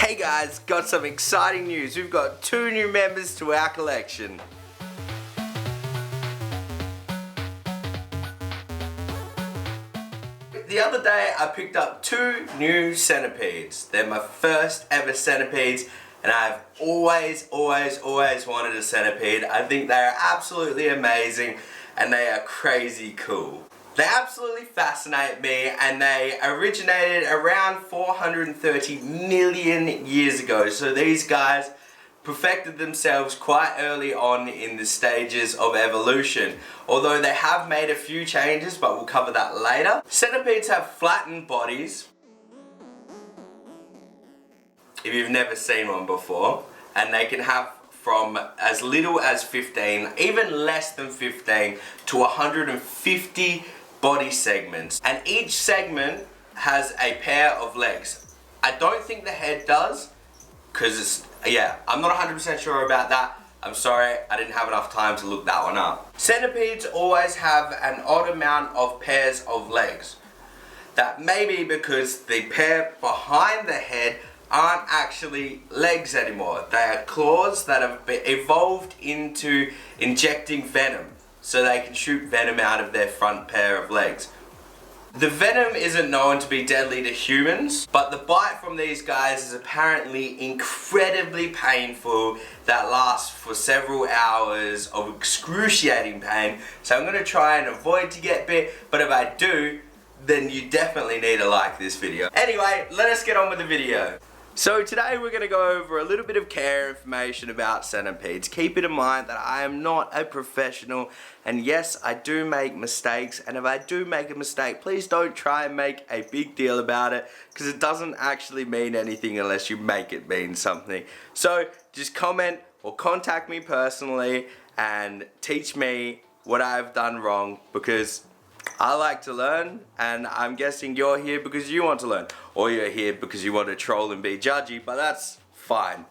Hey guys, got some exciting news. We've got 2 new members to our collection. The other day I picked up 2 new centipedes. They're my first ever centipedes and I've always wanted a centipede. I think they are absolutely amazing and they are crazy cool. They absolutely fascinate me and they originated around 430 million years ago. So these guys perfected themselves quite early on in the stages of evolution. Although they have made a few changes, but we'll cover that later. Centipedes have flattened bodies, if you've never seen one before, and they can have from as little as 15, even less than 15, to 150 body segments. And each segment has a pair of legs. I don't think the head does, because it's, I'm not 100% sure about that. I'm sorry, I didn't have enough time to look that one up. Centipedes always have an odd amount of pairs of legs. That may be because the pair behind the head aren't actually legs anymore. They are claws that have evolved into injecting venom, so they can shoot venom out of their front pair of legs. The venom isn't known to be deadly to humans, but the bite from these guys is apparently incredibly painful, that lasts for several hours of excruciating pain. So I'm going to try and avoid to get bit, but if I do, then you definitely need to like this video. Anyway, let us get on with the video. So today we're going to go over a little bit of care information about centipedes. Keep it in mind that I am not a professional, and yes, I do make mistakes, and if I do make a mistake, please don't try and make a big deal about it, because it doesn't actually mean anything unless you make it mean something. So just comment or contact me personally and teach me what I've done wrong, because I like to learn, and I'm guessing you're here because you want to learn, or you're here because you want to troll and be judgy, but that's fine.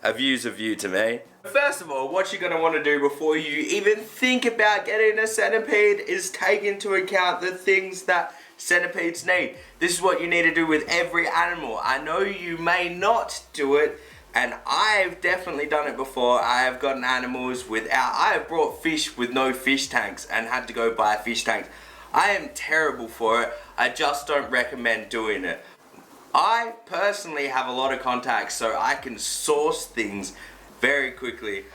A view's a view to me. First of all, what you're going to want to do before you even think about getting a centipede is take into account the things that centipedes need. This is what you need to do with every animal. I know you may not do it, and I've definitely done it before. I have gotten animals without, I have brought fish with no fish tanks and had to go buy fish tanks. I am terrible for it. I just don't recommend doing it. I personally have a lot of contacts, so I can source things very quickly.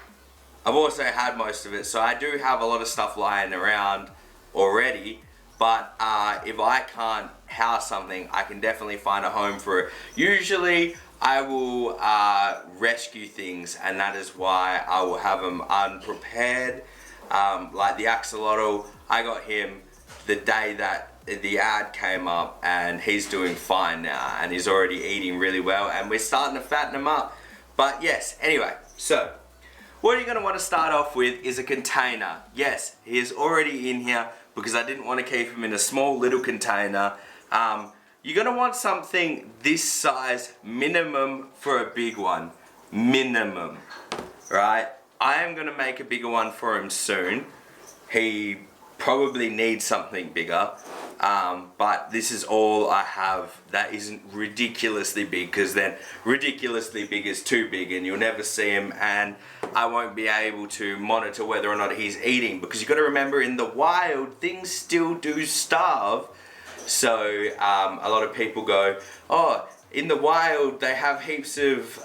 I've also had most of it, so I do have a lot of stuff lying around already. But if I can't house something, I can definitely find a home for it. Usually I will rescue things, and that is why I will have them unprepared. Like the axolotl, I got him the day that the ad came up, and he's doing fine now, and he's already eating really well, and we're starting to fatten him up. But yes, anyway, so what you're going to want to start off with is a container. Yes, he is already in here because I didn't want to keep him in a small little container. You're going to want something this size minimum for a big one. Minimum, right? I am going to make a bigger one for him soon. He probably needs something bigger, but this is all I have that isn't ridiculously big, because then ridiculously big is too big and you'll never see him, and I won't be able to monitor whether or not he's eating, because you've got to remember, in the wild things still do starve. So a lot of people go, oh, in the wild they have heaps of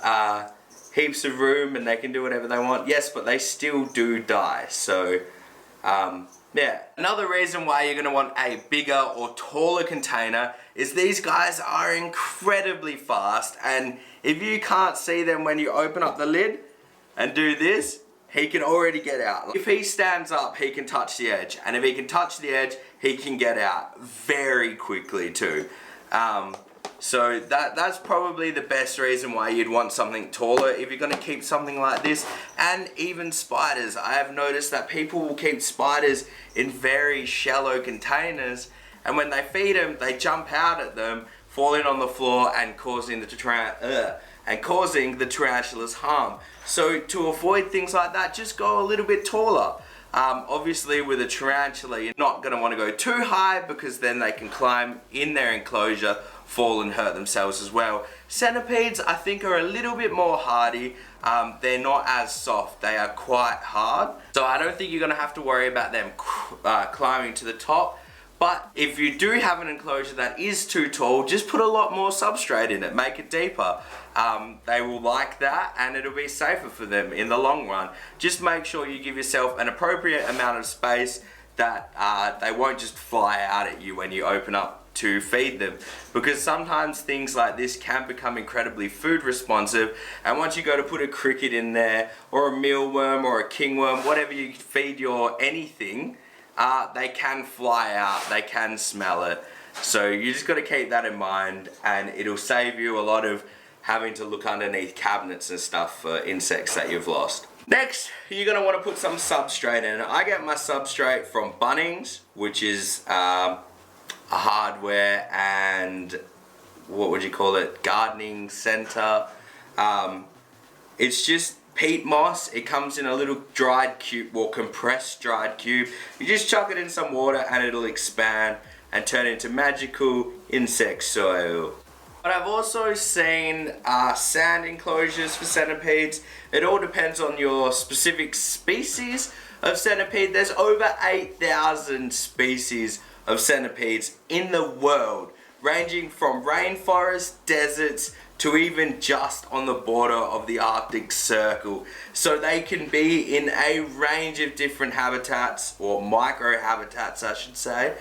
room and they can do whatever they want. Yes, but they still do die. So yeah. Another reason why you're going to want a bigger or taller container is these guys are incredibly fast, and if you can't see them when you open up the lid and do this, he can already get out. If he stands up, he can touch the edge, and if he can touch the edge, he can get out very quickly too. So that's probably the best reason why you'd want something taller if you're going to keep something like this. And even spiders. I have noticed that people will keep spiders in very shallow containers, and when they feed them, they jump out at them, falling on the floor and causing the tarantulas harm. So to avoid things like that, just go a little bit taller. Obviously with a tarantula you're not going to want to go too high because then they can climb in their enclosure, fall and hurt themselves as well. Centipedes I think are a little bit more hardy. They're not as soft, they are quite hard. So I don't think you're going to have to worry about them climbing to the top. But if you do have an enclosure that is too tall, just put a lot more substrate in it, make it deeper. They will like that and it'll be safer for them in the long run. Just make sure you give yourself an appropriate amount of space that they won't just fly out at you when you open up to feed them, because sometimes things like this can become incredibly food responsive, and once you go to put a cricket in there or a mealworm or a kingworm, whatever you feed your anything, they can fly out, they can smell it. So you just got to keep that in mind, and it'll save you a lot of having to look underneath cabinets and stuff for insects that you've lost. Next, you're going to want to put some substrate in. I get my substrate from Bunnings, which is a hardware and what would you call it, gardening center. It's just peat moss. It comes in a little dried cube, or compressed dried cube. You just chuck it in some water and it'll expand and turn into magical insect soil. But I've also seen sand enclosures for centipedes. It all depends on your specific species of centipede. There's over 8,000 species of centipedes in the world, ranging from rainforests, deserts, to even just on the border of the Arctic Circle. So they can be in a range of different habitats, or micro-habitats I should say.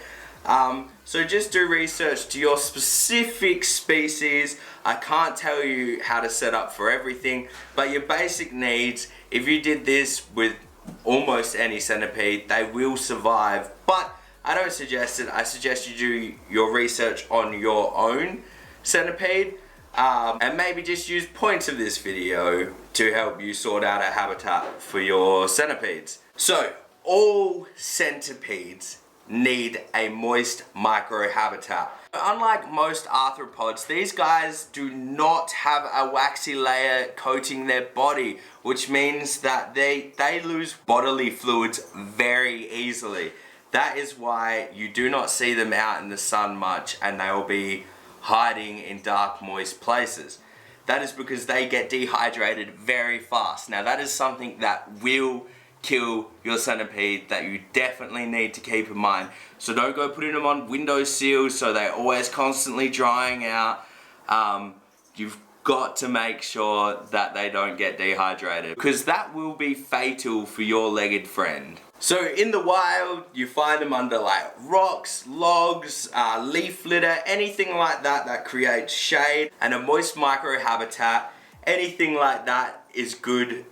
So just do research to your specific species. I can't tell you how to set up for everything, but your basic needs, if you did this with almost any centipede, they will survive. But I don't suggest it. I suggest you do your research on your own centipede, and maybe just use points of this video to help you sort out a habitat for your centipedes. So, all centipedes need a moist microhabitat. Unlike most arthropods, these guys do not have a waxy layer coating their body, which means that they lose bodily fluids very easily. That is why you do not see them out in the sun much, and they will be hiding in dark, moist places. That is because they get dehydrated very fast. Now that is something that will kill your centipede that you definitely need to keep in mind. So don't go putting them on window sills so they're always constantly drying out. You've got to make sure that they don't get dehydrated, because that will be fatal for your legged friend. So in the wild, you find them under like rocks, logs, leaf litter, anything like that that creates shade and a moist microhabitat. Anything like that is good.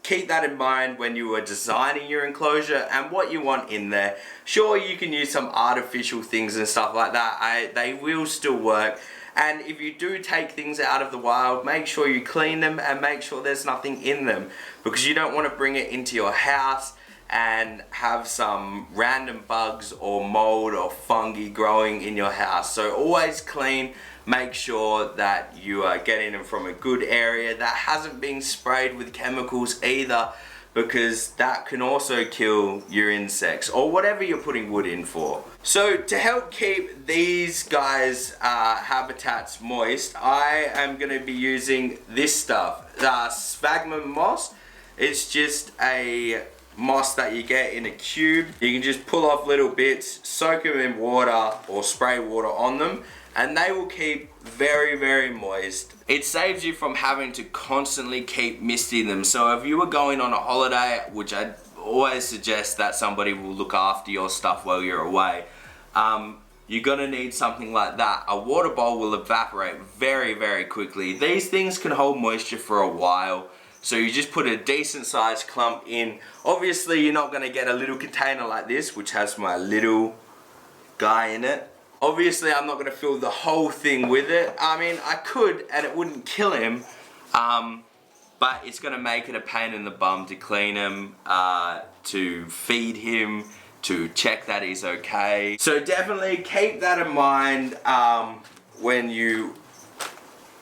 Keep that in mind when you are designing your enclosure and what you want in there. Sure, you can use some artificial things and stuff like that. They will still work. And if you do take things out of the wild, make sure you clean them and make sure there's nothing in them, because you don't want to bring it into your house and have some random bugs or mold or fungi growing in your house. So always clean. Make sure that you are getting them from a good area that hasn't been sprayed with chemicals either, because that can also kill your insects or whatever you're putting wood in for. So to help keep these guys' habitats moist, I am going to be using this stuff, sphagnum moss. It's just a moss that you get in a cube. You can just pull off little bits, soak them in water or spray water on them, and they will keep very, very moist. It saves you from having to constantly keep misting them. So if you were going on a holiday, which I'd always suggest that somebody will look after your stuff while you're away, you're gonna need something like that. A water bowl will evaporate very, very quickly. These things can hold moisture for a while. So you just put a decent sized clump in. Obviously you're not gonna get a little container like this, which has my little guy in it. Obviously I'm not gonna fill the whole thing with it. I mean, I could and it wouldn't kill him, but it's gonna make it a pain in the bum to clean him, to feed him, to check that he's okay. So definitely keep that in mind when you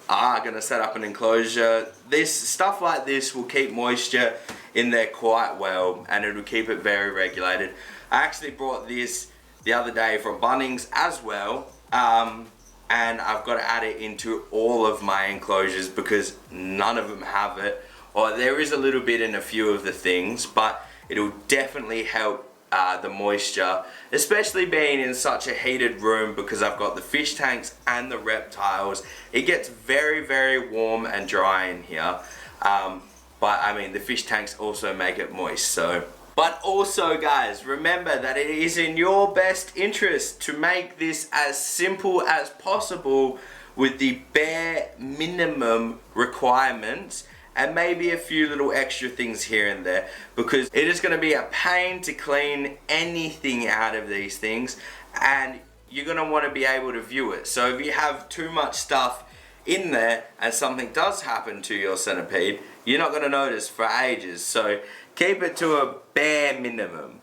are going to set up an enclosure, this stuff like this will keep moisture in there quite well, and it will keep it very regulated. I actually brought this the other day from Bunnings as well, and I've got to add it into all of my enclosures because none of them have it, or there is a little bit in a few of the things, but it'll definitely help the moisture, especially being in such a heated room because I've got the fish tanks and the reptiles. It gets very, very warm and dry in here, but I mean the fish tanks also make it moist. So, but also guys, remember that it is in your best interest to make this as simple as possible with the bare minimum requirements, and maybe a few little extra things here and there, because it is going to be a pain to clean anything out of these things, and you're going to want to be able to view it. So if you have too much stuff in there and something does happen to your centipede, you're not going to notice for ages. So keep it to a bare minimum.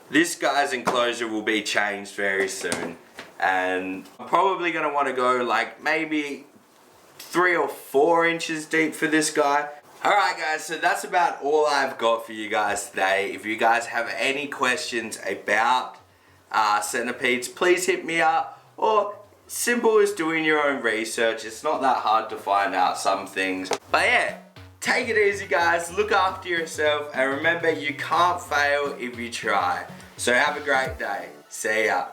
This guy's enclosure will be changed very soon, and I'm probably going to want to go like maybe 3 or 4 inches deep for this guy. Alright guys, so that's about all I've got for you guys today. If you guys have any questions about centipedes, please hit me up, or simple as doing your own research. It's not that hard to find out some things. But yeah, take it easy guys, look after yourself, and remember you can't fail if you try. So have a great day. See ya.